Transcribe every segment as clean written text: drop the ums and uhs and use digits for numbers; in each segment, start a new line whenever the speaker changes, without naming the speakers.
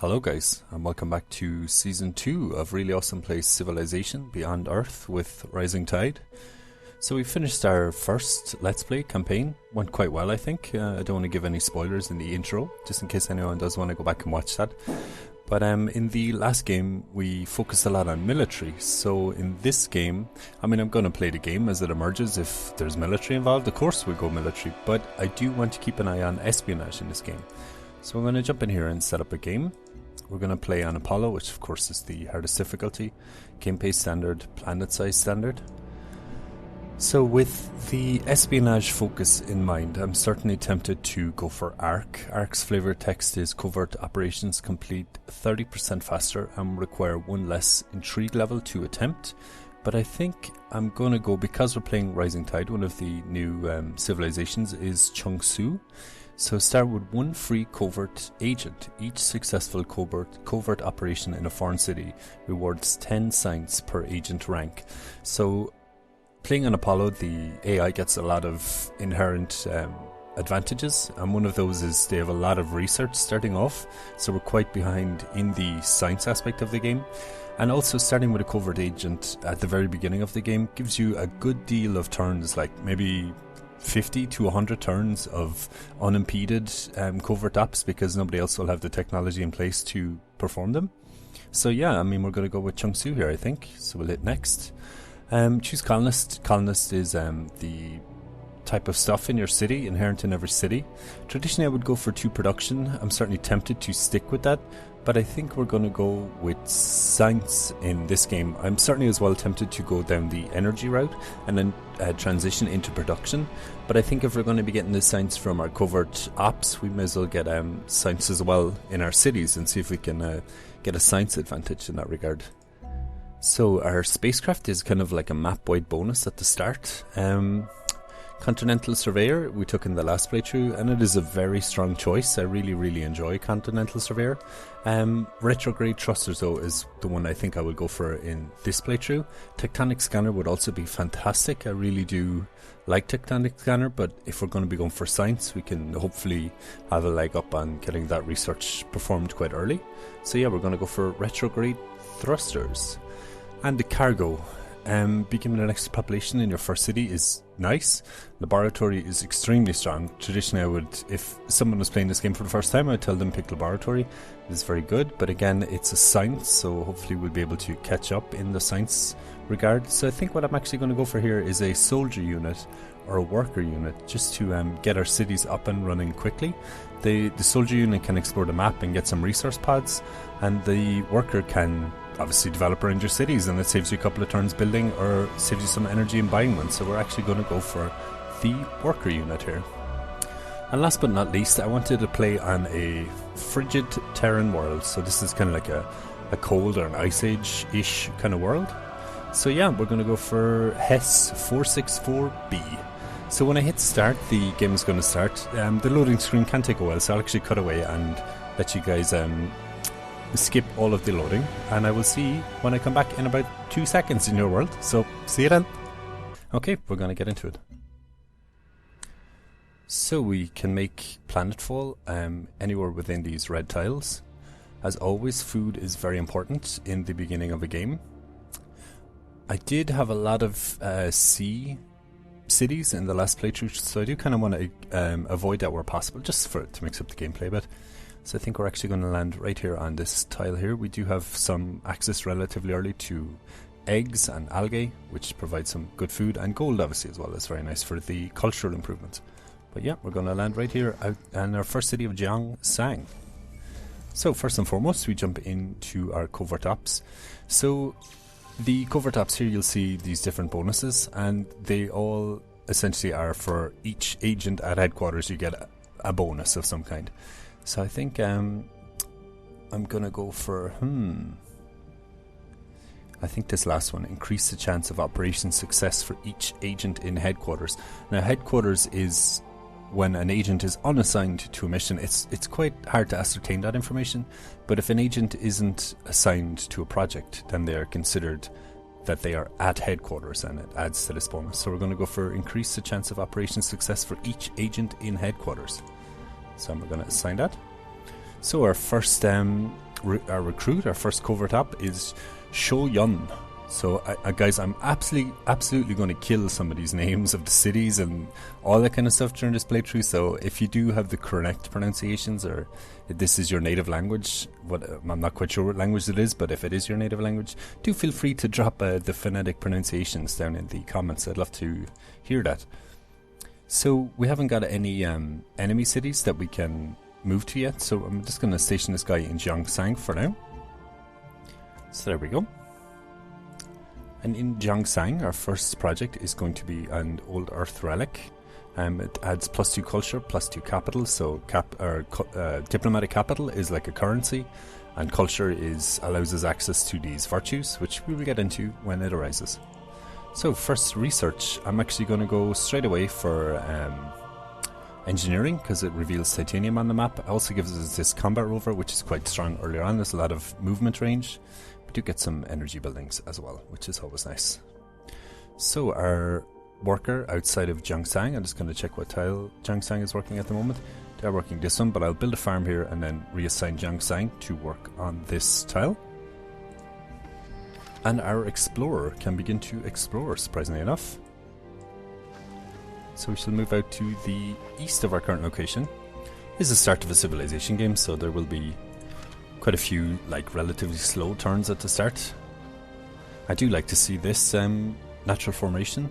Hello guys, and welcome back to Season 2 of Really Awesome Place Civilization Beyond Earth with Rising Tide. So we finished our first Let's Play campaign. Went quite well, I think. I don't want to give any spoilers in the intro, just in case anyone does want to go back and watch that. But in the last game, we focused a lot on military. So in this game, I'm going to play the game as it emerges. If there's military involved, of course we'll go military. But I do want to keep an eye on espionage in this game. So I'm going to jump in here and set up a game. We're going to play on Apollo, which of course is the hardest difficulty. Game pace standard, planet size standard. So with the espionage focus in mind, I'm certainly tempted to go for ARC. ARC's flavoured text is Covert Operations complete 30% faster and require one less intrigue level to attempt. But I think I'm going to go, because we're playing Rising Tide, one of the new civilizations is Chungsu. So start with one free covert agent. Each successful covert operation in a foreign city rewards 10 science per agent rank. So playing on Apollo, the AI gets a lot of inherent advantages, and one of those is they have a lot of research starting off, so we're quite behind in the science aspect of the game. And also starting with a covert agent at the very beginning of the game gives you a good deal of turns, like maybe 50 to 100 turns of unimpeded covert ops, because nobody else will have the technology in place to perform them. So yeah, we're going to go with Chungsu here, I think. So we'll hit next. Choose colonist. Colonist is the type of stuff in your city, inherent in every city. Traditionally I would go for 2 production. I'm certainly tempted to stick with that, but I think we're going to go with science in this game. I'm certainly as well tempted to go down the energy route and then transition into production, but I think if we're going to be getting the science from our covert ops, we may as well get science as well in our cities and see if we can get a science advantage in that regard. So our spacecraft is kind of like a map-wide bonus at the start. Continental Surveyor we took in the last playthrough, and it is a very strong choice. I really enjoy Continental Surveyor. Retrograde Thrusters though is the one I think I would go for in this playthrough. Tectonic Scanner would also be fantastic. I really do like Tectonic Scanner, but if we're going to be going for science, we can hopefully have a leg up on getting that research performed quite early. So yeah, we're going to go for Retrograde Thrusters. And the cargo. Be given an extra population in your first city is nice. Laboratory is extremely strong. Traditionally I would, if someone was playing this game for the first time, I'd tell them pick Laboratory. It's very good, but again it's a science, so hopefully we'll be able to catch up in the science regard. So I think what I'm actually going to go for here is a soldier unit or a worker unit, just to get our cities up and running quickly. The soldier unit can explore the map and get some resource pods, and the worker can obviously develop around your cities, and it saves you a couple of turns building or saves you some energy in buying one. So we're actually going to go for the worker unit here. And last but not least, I wanted to play on a frigid Terran world. So this is kind of like a cold or an ice age-ish kind of world. So yeah, we're going to go for HES 464B. So when I hit start, the game is going to start. The loading screen can take a while, so I'll actually cut away and let you guys skip all of the loading, and I will see when I come back in about 2 seconds in your world. So see you then. Okay, we're going to get into it. So we can make planetfall anywhere within these red tiles. As always, food is very important in the beginning of a game. I did have a lot of sea cities in the last playthrough, so I do kind of want to avoid that where possible, just to mix up the gameplay a bit. So I think we're actually going to land right here on this tile here. We do have some access relatively early to eggs and algae, which provide some good food, and gold obviously as well. That's very nice for the cultural improvements. But yeah, we're going to land right here out in our first city of Jiangsang. So first and foremost, we jump into our covert ops. So the covert ops here, you'll see these different bonuses, and they all essentially are for each agent at headquarters. You get a bonus of some kind. So I think I'm going to go for, I think this last one, increase the chance of operation success for each agent in headquarters. Now headquarters is when an agent is unassigned to a mission. It's quite hard to ascertain that information, but if an agent isn't assigned to a project, then they are considered that they are at headquarters, and it adds to this bonus. So we're going to go for increase the chance of operation success for each agent in headquarters. So we're going to assign that. So our first our recruit, our first covert op, is Shoyun. So, guys, I'm absolutely going to kill some of these names of the cities and all that kind of stuff during this playthrough. So, if you do have the correct pronunciations, or if this is your native language, I'm not quite sure what language it is, but if it is your native language, do feel free to drop the phonetic pronunciations down in the comments. I'd love to hear that. So, we haven't got any enemy cities that we can move to yet. So, I'm just going to station this guy in Gyeongsang for now. So, there we go. And in Gyeongsang, our first project is going to be an old Earth relic. It adds +2 culture, +2 capital. So diplomatic capital is like a currency, and culture allows us access to these virtues, which we will get into when it arises. So first research, I'm actually going to go straight away for engineering, because it reveals titanium on the map. It also gives us this combat rover, which is quite strong earlier on. There's a lot of movement range. We do get some energy buildings as well, which is always nice. So our worker outside of Gyeongsang, I'm just going to check what tile Gyeongsang is working at the moment. They're working this one, but I'll build a farm here and then reassign Gyeongsang to work on this tile. And our explorer can begin to explore, surprisingly enough. So we shall move out to the east of our current location. This is the start of a civilization game, so there will be quite a few relatively slow turns at the start. I do like to see this natural formation.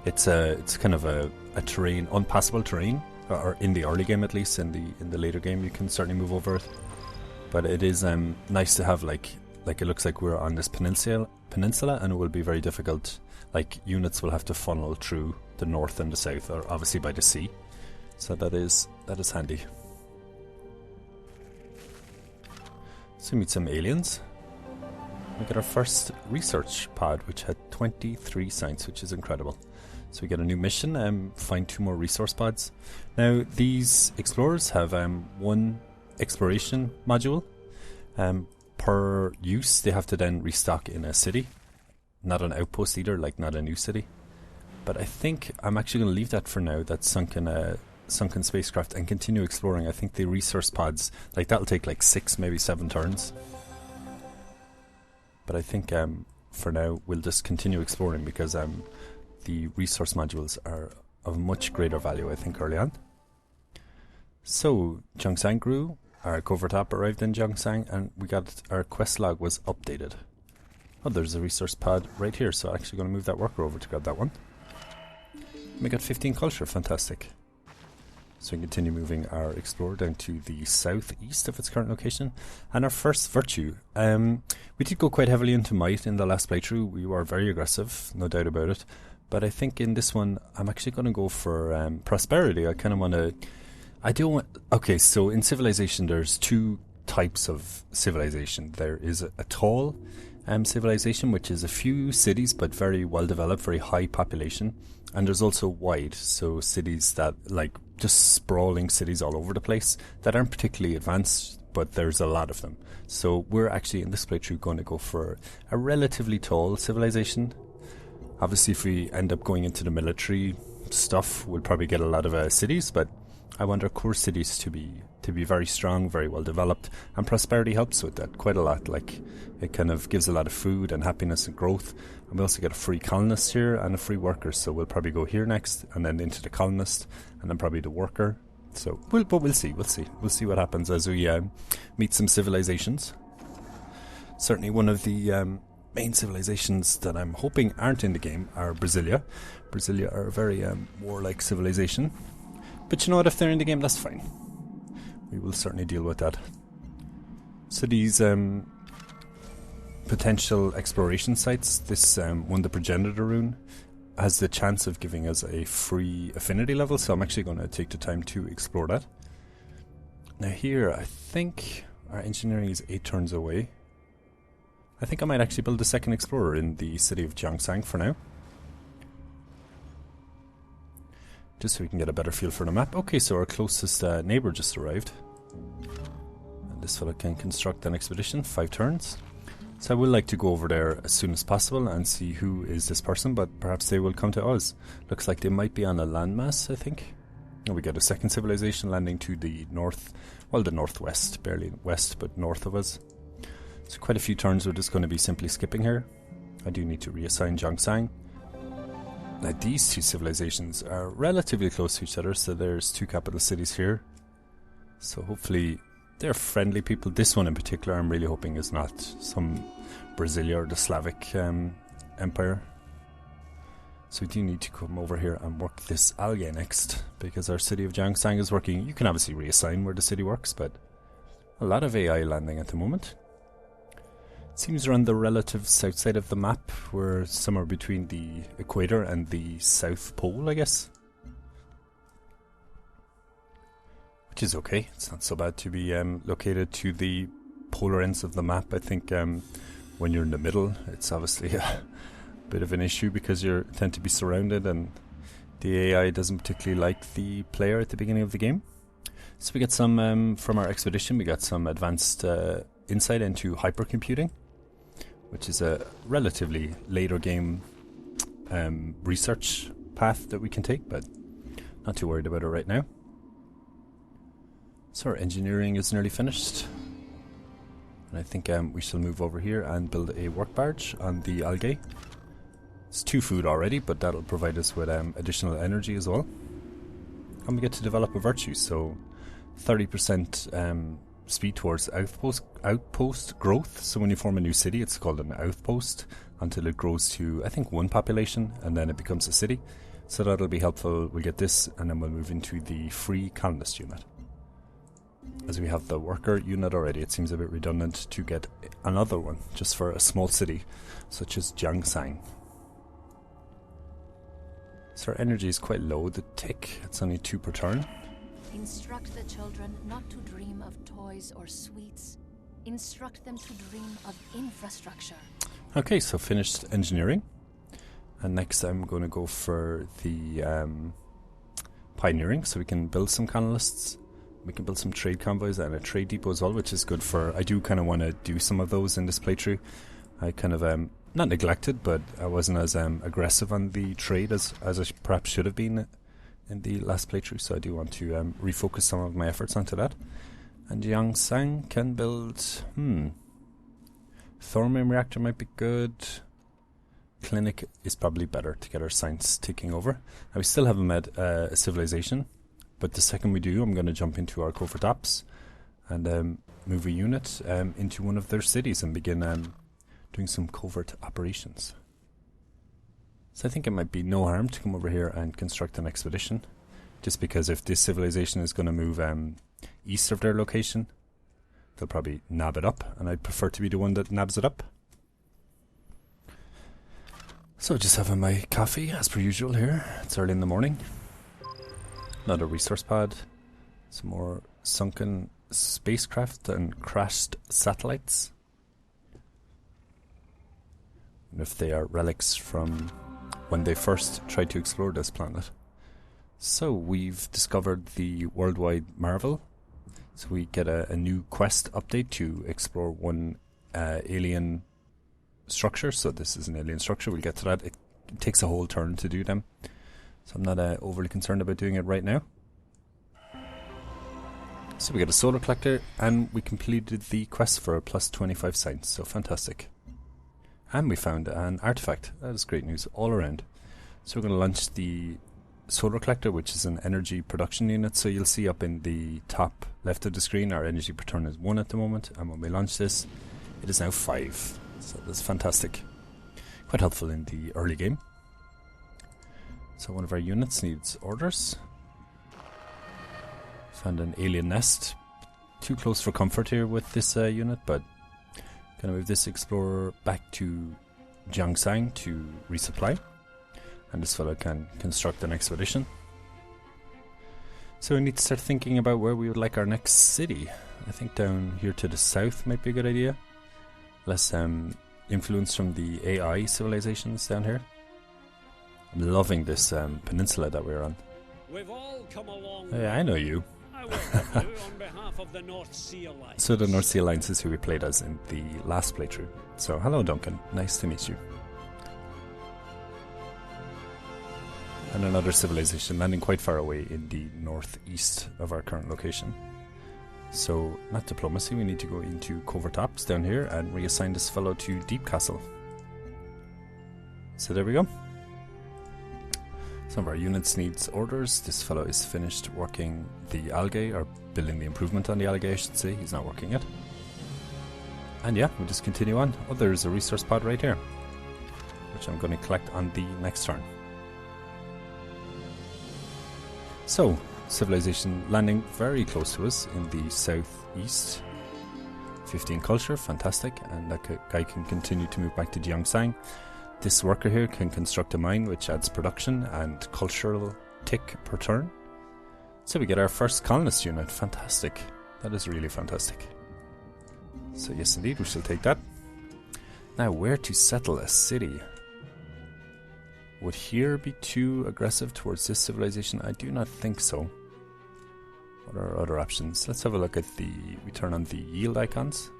It's kind of a terrain, unpassable terrain, or in the early game at least. In the later game you can certainly move over it, but it is nice to have like it looks like we're on this peninsula, and it will be very difficult. Units will have to funnel through the north and the south, or obviously by the sea. So that is handy. So we meet some aliens. We get our first research pod, which had 23 science, which is incredible. So we get a new mission, find 2 more resource pods. Now these explorers have one exploration module. Per use, they have to then restock in a city. Not an outpost either, not a new city. But I think I'm actually going to leave that for now, that sunken spacecraft, and continue exploring. I think the resource pods, that'll take 6, maybe 7 turns. But I think for now we'll just continue exploring, because the resource modules are of much greater value, I think, early on. So Gyeongsang grew, our covert op arrived in Gyeongsang, and we got our quest log was updated. Oh, there's a resource pod right here, so I'm actually going to move that worker over to grab that one. We got 15 culture, fantastic. So we continue moving our explorer down to the southeast of its current location. And our first virtue. We did go quite heavily into might in the last playthrough. We were very aggressive, no doubt about it. But I think in this one, I'm actually going to go for prosperity. I kind of want to... Okay, so in civilization, there's 2 types of civilization. There is a tall civilization, which is a few cities, but very well developed, very high population. And there's also wide, so cities that just sprawling cities all over the place that aren't particularly advanced, but there's a lot of them. So we're actually in this playthrough going to go for a relatively tall civilization. Obviously, if we end up going into the military stuff, we'll probably get a lot of cities, but I want our core cities to be very strong, very well developed, and prosperity helps with that quite a lot. It kind of gives a lot of food and happiness and growth. And we also get a free colonist here and a free worker, so we'll probably go here next, and then into the colonist, and then probably the worker. So we'll see what happens as we meet some civilizations. Certainly one of the main civilizations that I'm hoping aren't in the game are Brasilia. Brasilia are a very warlike civilization, but you know what, if they're in the game, that's fine. We will certainly deal with that. So these potential exploration sites, this one, the Progenitor rune, has the chance of giving us a free affinity level, so I'm actually going to take the time to explore that. Now here, I think our engineering is 8 turns away. I think I might actually build a second explorer in the city of Gyeongsang for now, just so we can get a better feel for the map. Okay, so our closest neighbour just arrived. And this fella can construct an expedition, 5 turns. So I would like to go over there as soon as possible and see who is this person, but perhaps they will come to us. Looks like they might be on a landmass, I think. And we get a second civilization landing to the north, well, the northwest, barely west, but north of us. So quite a few turns we're just going to be simply skipping here. I do need to reassign Zhongshan. Now these two civilizations are relatively close to each other, so there's two capital cities here. So hopefully they're friendly people. This one in particular I'm really hoping is not some Brasilia or the Slavic empire. So we do need to come over here and work this algae next, because our city of Zhongshan is working. You can obviously reassign where the city works, but a lot of AI landing at the moment. Seems we're on the relative south side of the map. We're somewhere between the equator and the South Pole, I guess. Which is okay. It's not so bad to be located to the polar ends of the map. I think when you're in the middle, it's obviously a bit of an issue because you tend to be surrounded, and the AI doesn't particularly like the player at the beginning of the game. So we get some, from our expedition, we got some advanced insight into hypercomputing, which is a relatively later game research path that we can take, but not too worried about it right now. So our engineering is nearly finished, and I think we shall move over here and build a work barge on the algae. It's 2 food already, but that'll provide us with additional energy as well. And we get to develop a virtue, so 30% speed towards outpost growth. So when you form a new city, it's called an outpost until it grows to, I think, 1 population, and then it becomes a city. So that'll be helpful. We'll get this, and then we'll move into the free colonist unit. As we have the worker unit already, it seems a bit redundant to get another one just for a small city such as Zhongshan. So our energy is quite low. The tick, it's only 2 per turn.
Instruct the children not to dream of toys or sweets. Instruct them to dream of infrastructure.
Okay, so finished engineering. And next I'm going to go for the pioneering, so we can build some colonists. We can build some trade convoys and a trade depot as well, which is good for... I do kind of want to do some of those in this playthrough. I kind of, not neglected, but I wasn't as aggressive on the trade as I perhaps should have been in the last playthrough, so I do want to refocus some of my efforts onto that. And Zhongshan can build... Thorium reactor might be good. Clinic is probably better to get our science taking over. Now we still haven't met a civilization, but the second we do, I'm going to jump into our Covert Ops and move a unit into one of their cities and begin doing some covert operations. So I think it might be no harm to come over here and construct an expedition, just because if this civilization is going to move east of their location, they'll probably nab it up, and I'd prefer to be the one that nabs it up. So just having my coffee as per usual here. It's early in the morning. Another resource pad, some more sunken spacecraft and crashed satellites. And if they are relics from when they first tried to explore this planet. So we've discovered the worldwide marvel. So we get a new quest update to explore one alien structure. So this is an alien structure. We'll get to that. It takes a whole turn to do them. So I'm not overly concerned about doing it right now. So we got a solar collector, and we completed the quest for a plus 25 science. So fantastic. And we found an artifact. That is great news all around. So we're going to launch the solar collector, which is an energy production unit. So you'll see up in the top left of the screen, our energy per turn is 1 at the moment. And when we launch this, it is now 5. So that's fantastic. Quite helpful in the early game. So one of our units needs orders. Found an alien nest. Too close for comfort here with this unit, but gonna move this explorer back to Zhongshan to resupply. And this fellow can construct an expedition. So we need to start thinking about where we would like our next city. I think down here to the south might be a good idea. Less influence from the AI civilizations down here. I'm loving this peninsula that we're on.
We've all come along.
Yeah, I know you.
I welcome you on behalf of the North Sea Alliance.
So the North Sea Alliance is who we played as in the last playthrough. So hello Duncan, nice to meet you. And another civilization landing quite far away in the northeast of our current location. So, not diplomacy, we need to go into Covert Ops down here and reassign this fellow to Deep Castle. So there we go. Some of our units needs orders. This fellow is finished working the algae, or building the improvement on the algae I should say. He's not working it. And yeah, we'll just continue on. Oh, there's a resource pod right here, which I'm going to collect on the next turn. So, civilization landing very close to us in the southeast. 15 culture, fantastic. And that guy can continue to move back to Gyeongsang. This worker here can construct a mine which adds production and cultural tick per turn. So we get our first colonist unit. Fantastic. That is really fantastic. So yes indeed, we shall take that. Now where to settle a city? Would here be too aggressive towards this civilization? I do not think so. What are our other options? Let's have a look at we turn on the yield icons.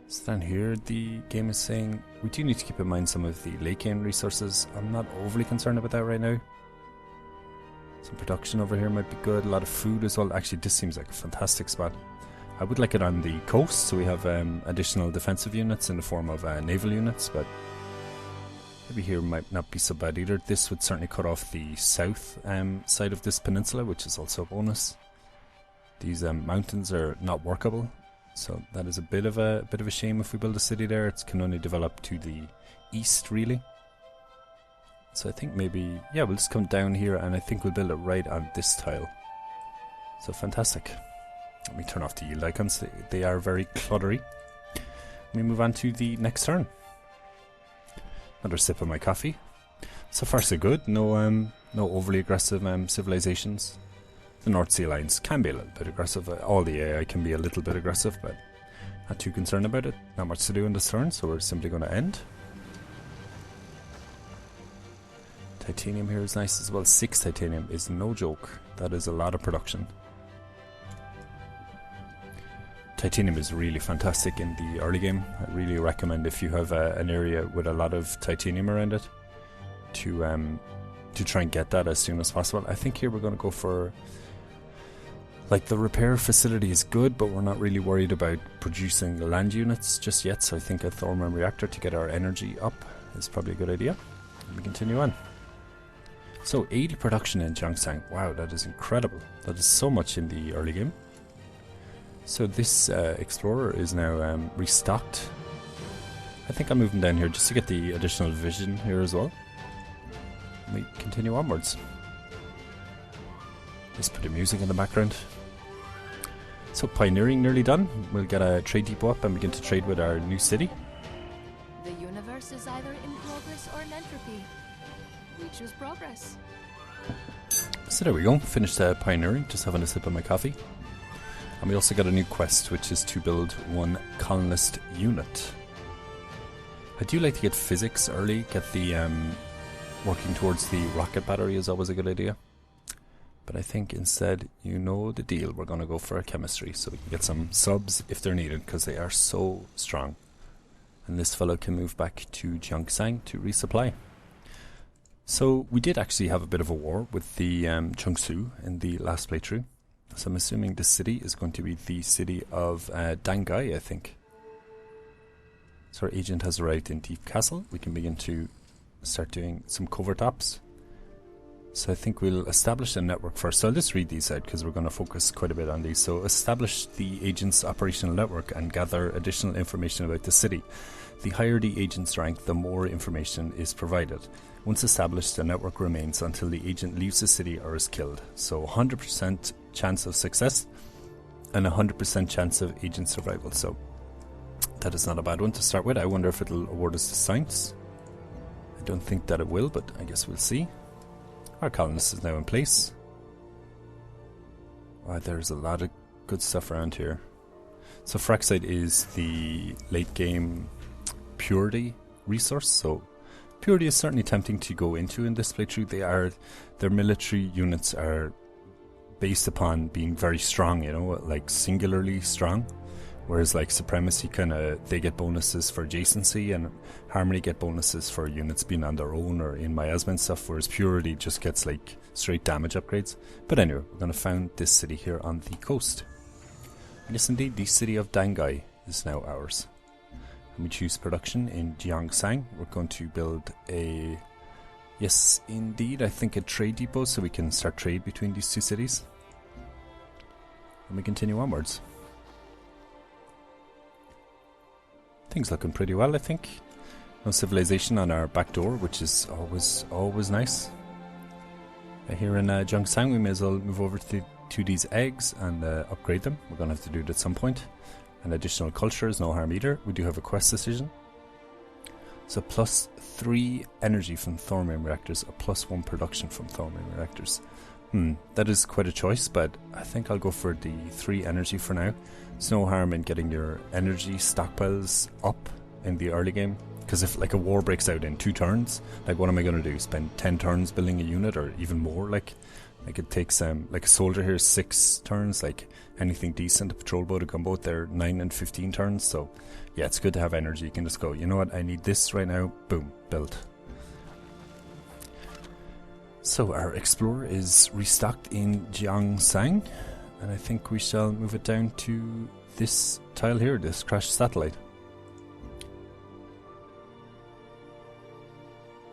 So down here the game is saying we do need to keep in mind some of the Lakean resources. I'm not overly concerned about that right now. Some production over here might be good. A lot of food as well. Actually this seems like a fantastic spot. I would like it on the coast, so we have additional defensive units in the form of naval units, but maybe here might not be so bad either. This would certainly cut off the south side of this peninsula, which is also a bonus. These mountains are not workable, so that is a bit of a shame if we build a city there. It can only develop to the east, really. So I think maybe, yeah, we'll just come down here, and I think we'll build it right on this tile. So fantastic. Let me turn off the yield icons. They are very cluttery. Let me move on to the next turn. Another sip of my coffee. So far so good. No overly aggressive civilizations. The North Sea Alliance can be a little bit aggressive. All the AI can be a little bit aggressive, but not too concerned about it. Not much to do in this turn, so we're simply going to end. Titanium here is nice as well. 6 titanium is no joke. That is a lot of production. Titanium is really fantastic in the early game. I really recommend, if you have an area with a lot of titanium around it, to try and get that as soon as possible. I think here we're going to go for, like, the repair facility is good, but we're not really worried about producing land units just yet, so I think a Thorium reactor to get our energy up is probably a good idea. Let me continue on. So 80 production in Gyeongsang. Wow, that is incredible. That is so much in the early game. So this explorer is now restocked. I think I'm moving down here just to get the additional vision here as well. Let me continue onwards. Let's put the music in the background. So pioneering nearly done. We'll get a trade depot up and begin to trade with our new city.
The universe is either in progress or in entropy. We choose progress.
So there we go. Finished pioneering. Just having a sip of my coffee. And we also got a new quest, which is to build 1 colonist unit. I do like to get physics early. Get the working towards the rocket battery is always a good idea. But I think instead, you know the deal. We're going to go for a chemistry, so we can get some subs if they're needed, because they are so strong. And this fellow can move back to Gyeongsang to resupply. So we did actually have a bit of a war with the Chungsu in the last playthrough. So I'm assuming this city is going to be the city of Dangai, I think. So our agent has arrived in Deep Castle. We can begin to start doing some covert ops. So I think we'll establish a network first. So I'll just read these out because we're going to focus quite a bit on these. So establish the agent's operational network and gather additional information about the city. The higher the agent's rank, the more information is provided. Once established, the network remains until the agent leaves the city or is killed. So 100% chance of success and 100% chance of agent survival. So that is not a bad one to start with. I wonder if it'll award us the science. I don't think that it will, but I guess we'll see. Our colonist is now in place. Wow, there's a lot of good stuff around here. So Frigid is the late game purity resource. So purity is certainly tempting to go into in this playthrough. Their military units are based upon being very strong, you know, like singularly strong. Whereas like Supremacy they get bonuses for adjacency, and Harmony get bonuses for units being on their own or in miasma and stuff, whereas Purity just gets like straight damage upgrades. But anyway, we're going to found this city here on the coast. Yes, indeed, the city of Dangai is now ours. And we choose production in Jiangsang. We're going to build a... Yes, indeed, I think a trade depot so we can start trade between these two cities. And we continue onwards. Things looking pretty well, I think. No civilization on our back door, which is always nice. Here in Jiangsang, we may as well move over to these eggs and upgrade them. We're going to have to do it at some point. And additional culture is no harm either. We do have a quest decision. So +3 energy from thorium reactors, a +1 production from thorium reactors. That is quite a choice, but I think I'll go for the 3 energy for now. There's no harm in getting your energy stockpiles up in the early game. Because if like a war breaks out in 2 turns, like what am I going to do? Spend 10 turns building a unit or even more? Like it takes like a soldier here 6 turns, like anything decent, a patrol boat, a gunboat, they're 9 and 15 turns. So yeah, it's good to have energy. You can just go, you know what, I need this right now, boom, build. So our explorer is restocked in Jiangsang, and I think we shall move it down to this tile here, this crashed satellite.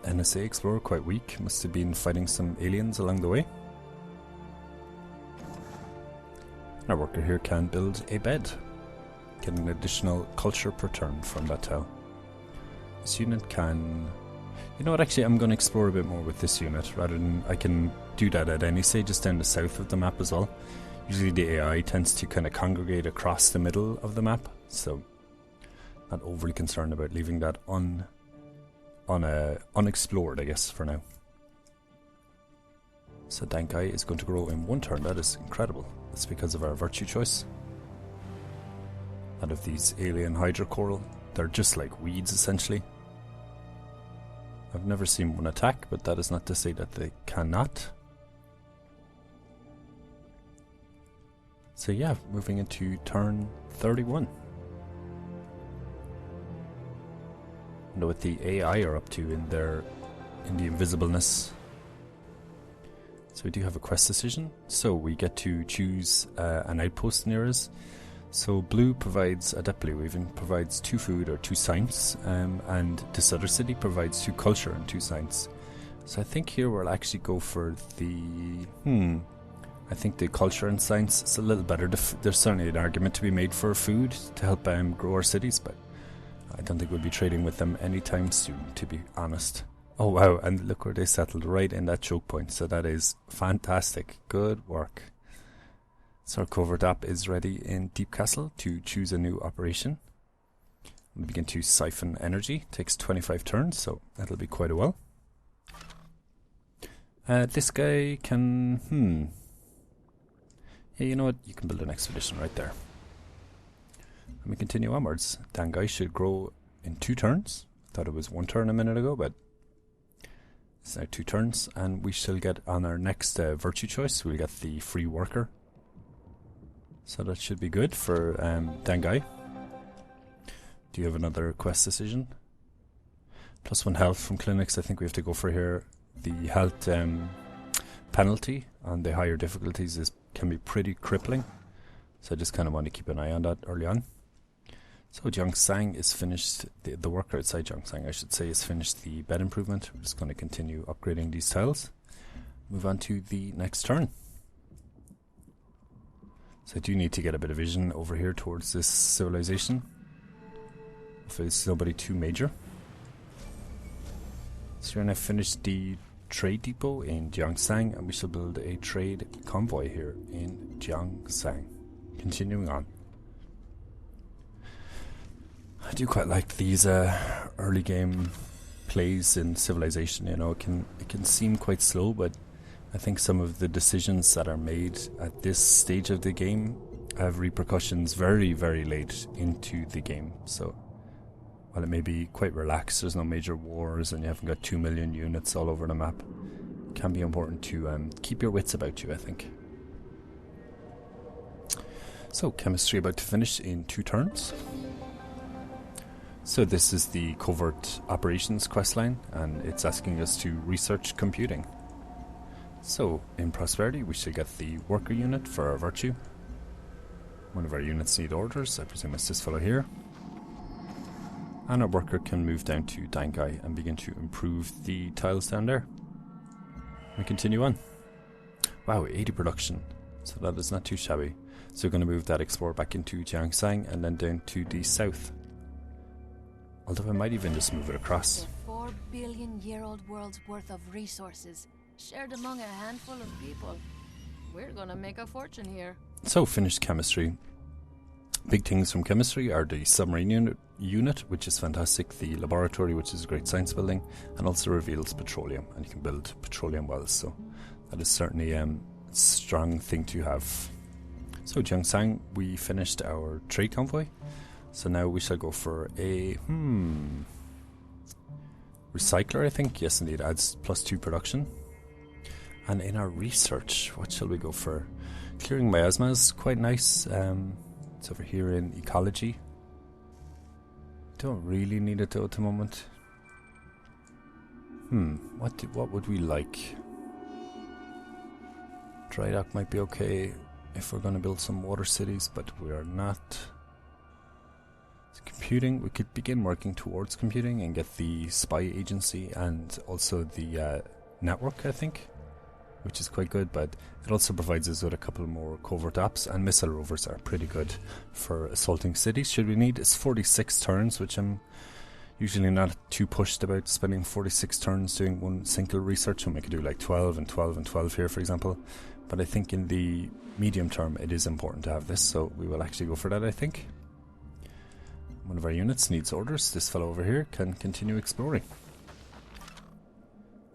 NSA explorer quite weak, must have been fighting some aliens along the way. Our worker here can build a bed, get an additional culture per turn from that tile. This unit can... You know what, actually I'm going to explore a bit more with this unit, rather than... I can do that at any stage, just down the south of the map as well. Usually the AI tends to kind of congregate across the middle of the map, so not overly concerned about leaving that unexplored, I guess, for now. So Dankai is going to grow in 1 turn. That is incredible. That's because of our virtue choice. Out of these alien hydrocoral, they're just like weeds essentially. I've never seen one attack, but that is not to say that they cannot. So yeah, moving into turn 31. I wonder what the AI are up to in the invisibleness. So we do have a quest decision. So we get to choose an outpost near us. So blue provides, Adept Blue even, provides 2 food or 2 science, and this other city provides 2 culture and 2 science. So I think here we'll actually go for the, I think the culture and science is a little better. There's certainly an argument to be made for food to help grow our cities, but I don't think we'll be trading with them anytime soon, to be honest. Oh wow, and look where they settled, right in that choke point, so that is fantastic. Good work. So our Covert Ops is ready in Deep Castle to choose a new operation. We begin to siphon energy, takes 25 turns, so that'll be quite a while. This guy can, yeah, you know what, you can build an expedition right there. And we continue onwards. Dangai should grow in 2 turns. Thought it was 1 turn a minute ago, but it's now 2 turns. And we shall get on our next virtue choice. We'll get the free worker. So that should be good for Dangai. Do you have another quest decision? +1 health from clinics. I think we have to go for here. The health penalty on the higher difficulties can be pretty crippling. So I just kind of want to keep an eye on that early on. So Jiangsang is finished, the worker outside Jiangsang, I should say, is finished the bed improvement. We're just going to continue upgrading these tiles. Move on to the next turn. So I do need to get a bit of vision over here towards this civilization. If it's nobody too major. So we're going to finish the trade depot in Jiangsang, and we shall build a trade convoy here in Jiangsang. Continuing on. I do quite like these early game plays in Civilization. You know, it can seem quite slow, but I think some of the decisions that are made at this stage of the game have repercussions very, very late into the game. So while it may be quite relaxed, there's no major wars and you haven't got 2 million units all over the map, it can be important to keep your wits about you, I think. So chemistry about to finish in 2 turns. So this is the Covert Operations questline, and it's asking us to research computing. So in prosperity we should get the worker unit for our virtue. One of our units need orders. I presume it's this fellow here. And our worker can move down to Dangai and begin to improve the tiles down there. We continue on. Wow, 80 production. So that is not too shabby. So we're going to move that explorer back into Jiangsang and then down to the south. Although I might even just move it across.
The 4 billion-year-old world's worth of resources, shared among a handful of people. We're gonna make a fortune here.
So, finished chemistry. Big things from chemistry are the submarine unit, which is fantastic, the laboratory, which is a great science building, and also reveals petroleum, and you can build petroleum wells, so that is certainly a strong thing to have. So, Jiangsang, we finished our trade convoy, so now we shall go for a, recycler, I think. Yes, indeed, adds +2 production. And in our research, what shall we go for? Clearing miasma is quite nice. It's over here in ecology. Don't really need it though at the moment. What would we like? Dry dock might be okay if we're going to build some water cities, but we are not. So computing, we could begin working towards computing and get the spy agency and also the network, I think, which is quite good, but it also provides us with a couple more covert ops, and missile rovers are pretty good for assaulting cities. Should we need, it's 46 turns, which I'm usually not too pushed about spending 46 turns doing one single research, and we could do like 12 and 12 and 12 here, for example. But I think in the medium term it is important to have this, so we will actually go for that, I think. One of our units needs orders. This fellow over here can continue exploring.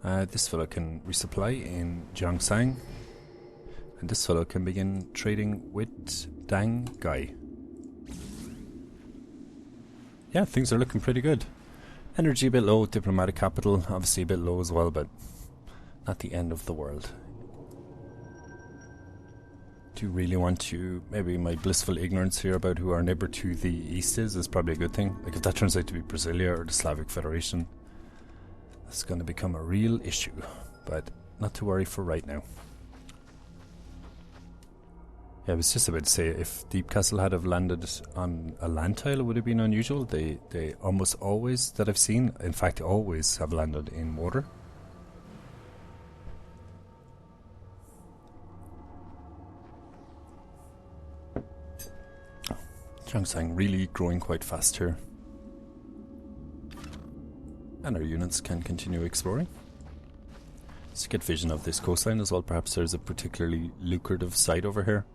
This fellow can resupply in Jiangsang, and this fellow can begin trading with Dangai. Yeah, things are looking pretty good. Energy a bit low, diplomatic capital obviously a bit low as well, but not the end of the world. Do you really want to, maybe my blissful ignorance here about who our neighbour to the east is probably a good thing. Like if that turns out to be Brasilia or the Slavic Federation, it's going to become a real issue, but not to worry for right now. Yeah, I was just about to say, if Deep Castle had have landed on a land tile, it would have been unusual. They almost always, that I've seen, in fact always have landed in water. Jiangsang really growing quite fast here. And our units can continue exploring. Let's get vision of this coastline as well. Perhaps there's a particularly lucrative site over here.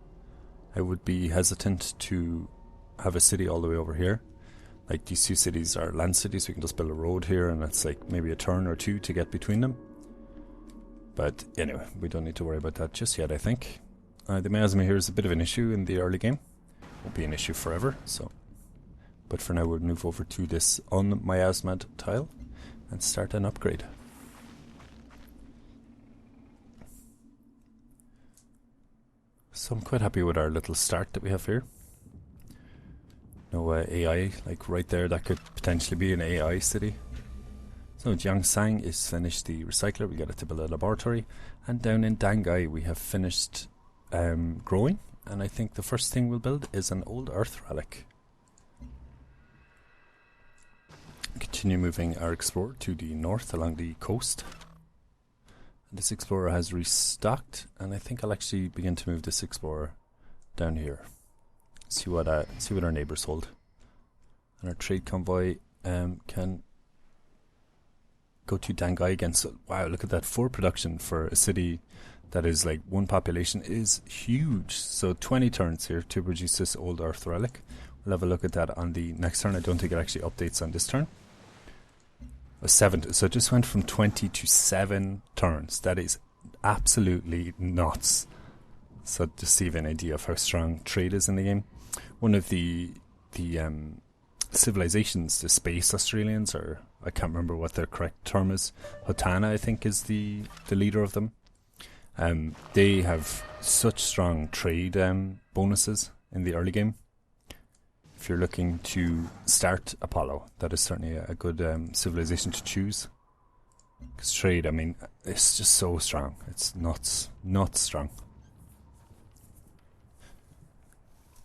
I would be hesitant to have a city all the way over here. Like these two cities are land cities, we can just build a road here and it's like maybe a turn or two to get between them. But anyway, we don't need to worry about that just yet, I think. The miasma here is a bit of an issue in the early game. Won't be an issue forever, so. But for now we'll move over to this unmiasmad tile and start an upgrade. So I'm quite happy with our little start that we have here. No AI, like right there, that could potentially be an AI city. So Jiangsang is finished the recycler, we got it to build a laboratory. And down in Dangai we have finished growing. And I think the first thing we'll build is an old earth relic. Continue moving our explorer to the north along the coast. This explorer has restocked, and I think I'll actually begin to move this explorer down here. See what our neighbours hold. And our trade convoy can go to Dangai again. So wow, look at that, 4 production for a city that is like 1 population is huge. So 20 turns here to produce this old earth relic. We'll have a look at that on the next turn. I don't think it actually updates on this turn. 7, so it just went from 20 to 7 turns. That is absolutely nuts. So just to give an idea of how strong trade is in the game. One of the civilizations, the space Australians, or I can't remember what their correct term is, Hotana I think is the leader of them. They have such strong trade bonuses in the early game. If you're looking to start Apollo, that is certainly a good civilization to choose. Because trade, I mean, it's just so strong. It's nuts strong.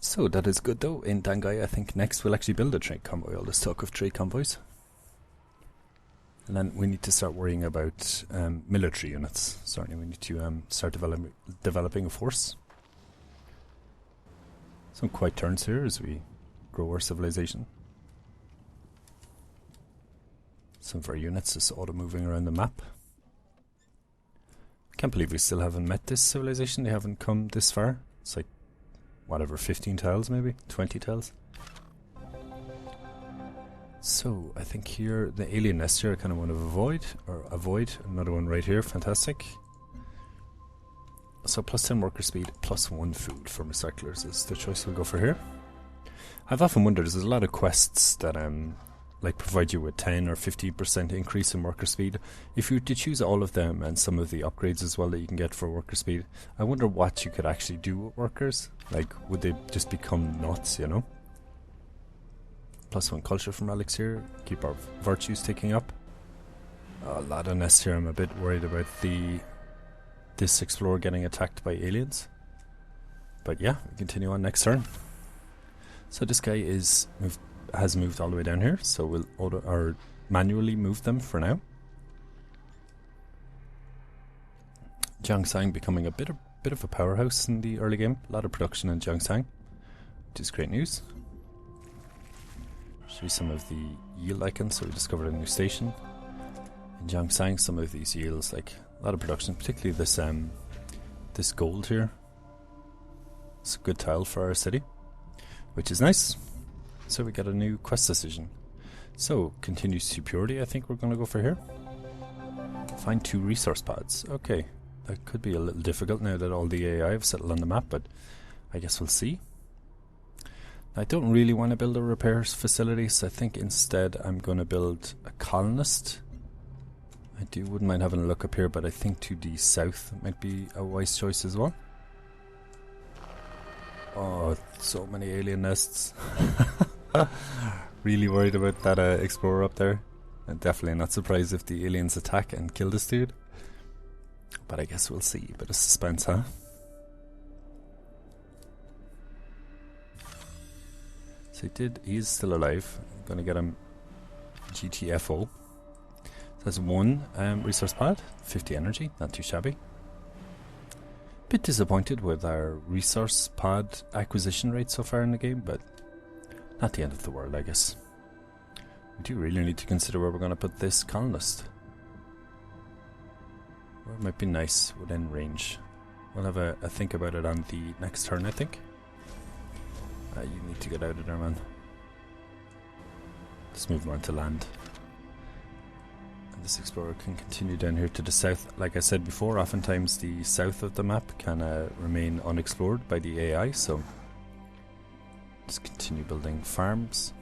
So that is good though. In Dangai, I think next we'll actually build a trade convoy. All this talk of trade convoys. And then we need to start worrying about military units. Certainly we need to start developing a force. Some quiet turns here as we grow our civilization. Some of our units just auto-moving around the map. I can't believe we still haven't met this civilization. They haven't come this far. It's like, whatever, 15 tiles maybe? 20 tiles? So, I think here, the alien nest here I kind of want to avoid. Another one right here, fantastic. So, plus 10 worker speed, plus 1 food for recyclers is the choice we'll go for here. I've often wondered, there's a lot of quests that like provide you with 10 or 50% increase in worker speed. If you were to choose all of them and some of the upgrades as well that you can get for worker speed, I wonder what you could actually do with workers. Like, would they just become nuts, you know? Plus 1 culture from relics here. Keep our virtues ticking up. A lot of nests here. I'm a bit worried about this explorer getting attacked by aliens. But yeah, we continue on next turn. So this guy has moved all the way down here, so we'll manually move them for now. Jiangsang becoming a bit of a powerhouse in the early game. A lot of production in Jiangsang, which is great news. Show you some of the yield icons. So we discovered a new station in Jiangsang. Some of these yields, like a lot of production, particularly this gold here. It's a good tile for our city, which is nice. So we got a new quest decision. So, continued superiority I think we're going to go for here. Find 2 resource pods. Okay, that could be a little difficult now that all the AI have settled on the map, but I guess we'll see. I don't really want to build a repairs facility, so I think instead I'm going to build a colonist. I wouldn't mind having a look up here, but I think to the south might be a wise choice as well. Oh, so many alien nests. Really worried about that explorer up there. I'm definitely not surprised if the aliens attack and kill this dude. But I guess we'll see. Bit of suspense, huh? So he is still alive. I'm gonna get him GTFO. So that's 1 resource pad, 50 energy, not too shabby. Bit disappointed with our resource pod acquisition rate so far in the game, but not the end of the world, I guess. We do really need to consider where we're going to put this colonist. Where it might be nice within range. We'll have a think about it on the next turn, I think. You need to get out of there, man. Let's move on to land. And this explorer can continue down here to the south. Like I said before, oftentimes the south of the map can remain unexplored by the AI, so let's continue building farms.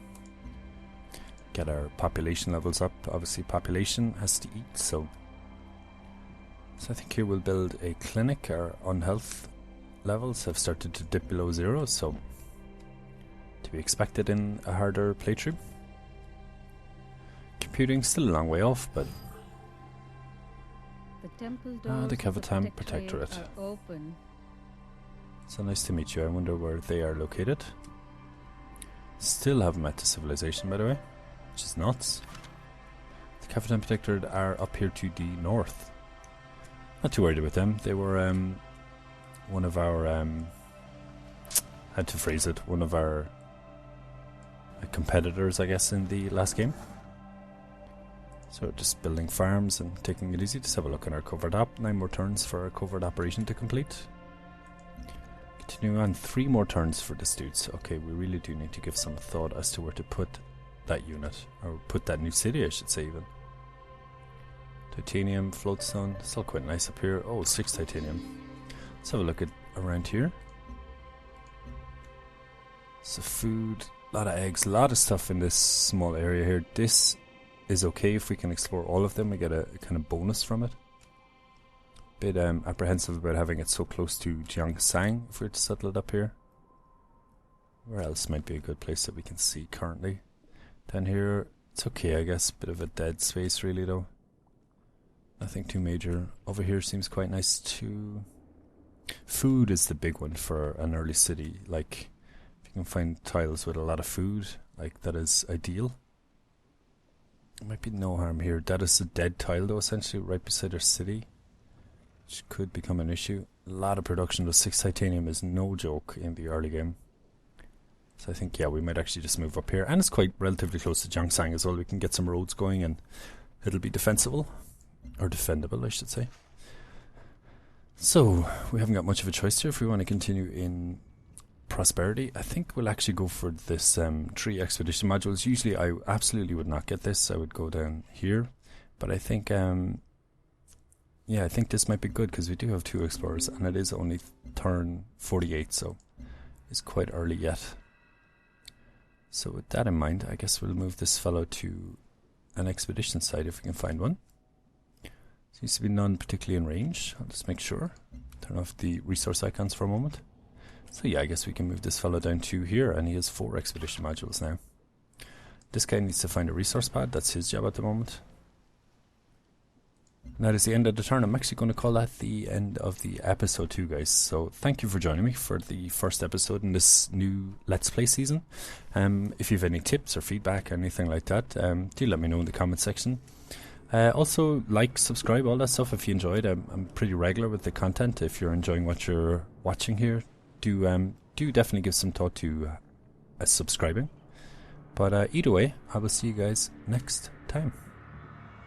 Get our population levels up. Obviously population has to eat, so I think here we'll build a clinic. Our unhealth levels have started to dip below 0, so to be expected in a harder playthrough. Computing still a long way off, but
the temple doors
the Covert
Protectorate are open.
So nice to meet you. I wonder where they are located. Still haven't met the civilization, by the way, which is nuts. The Covert Protectorate are up here to the north. Not too worried about them. They were one of our had to phrase it, one of our competitors, I guess, in the last game. So just building farms and taking it easy. Just have a look at our covert op. 9 more turns for our covert operation to complete. Continuing on, 3 more turns for this dude. So, okay, we really do need to give some thought as to where to put that unit, or put that new city, I should say, even. Titanium, floatstone, still quite nice up here. Oh, 6 titanium. Let's have a look at around here. So food, a lot of eggs, a lot of stuff in this small area here. This is okay if we can explore all of them. We get a kind of bonus from it. Bit apprehensive about having it so close to Jiangsang if we were to settle it up here. Where else might be a good place that we can see currently? Down here, it's okay, I guess. Bit of a dead space really though. Nothing too major. Over here seems quite nice too. Food is the big one for an early city. Like, can find tiles with a lot of food, like that is ideal. There might be no harm here. That is a dead tile though, essentially, right beside our city, which could become an issue. A lot of production, though. 6 titanium is no joke in the early game. So I think, yeah, we might actually just move up here. And it's quite relatively close to Jiangshan as well. We can get some roads going and it'll be defensible. Or defendable, I should say. So, we haven't got much of a choice here if we want to continue in prosperity. I think we'll actually go for this 3 expedition modules. Usually I absolutely would not get this. I would go down here. But I think, yeah, I think this might be good because we do have 2 explorers and it is only turn 48, so it's quite early yet. So with that in mind, I guess we'll move this fellow to an expedition site if we can find one. Seems to be none particularly in range. I'll just make sure. Turn off the resource icons for a moment. So yeah, I guess we can move this fellow down to here, and he has 4 expedition modules now. This guy needs to find a resource pad. That's his job at the moment. And that is the end of the turn. I'm actually going to call that the end of the episode 2, guys. So thank you for joining me for the first episode in this new Let's Play season. If you have any tips or feedback or anything like that, do let me know in the comment section. Also, like, subscribe, all that stuff if you enjoyed. I'm pretty regular with the content. If you're enjoying what you're watching here, do definitely give some thought to subscribing. But either way, I will see you guys next time.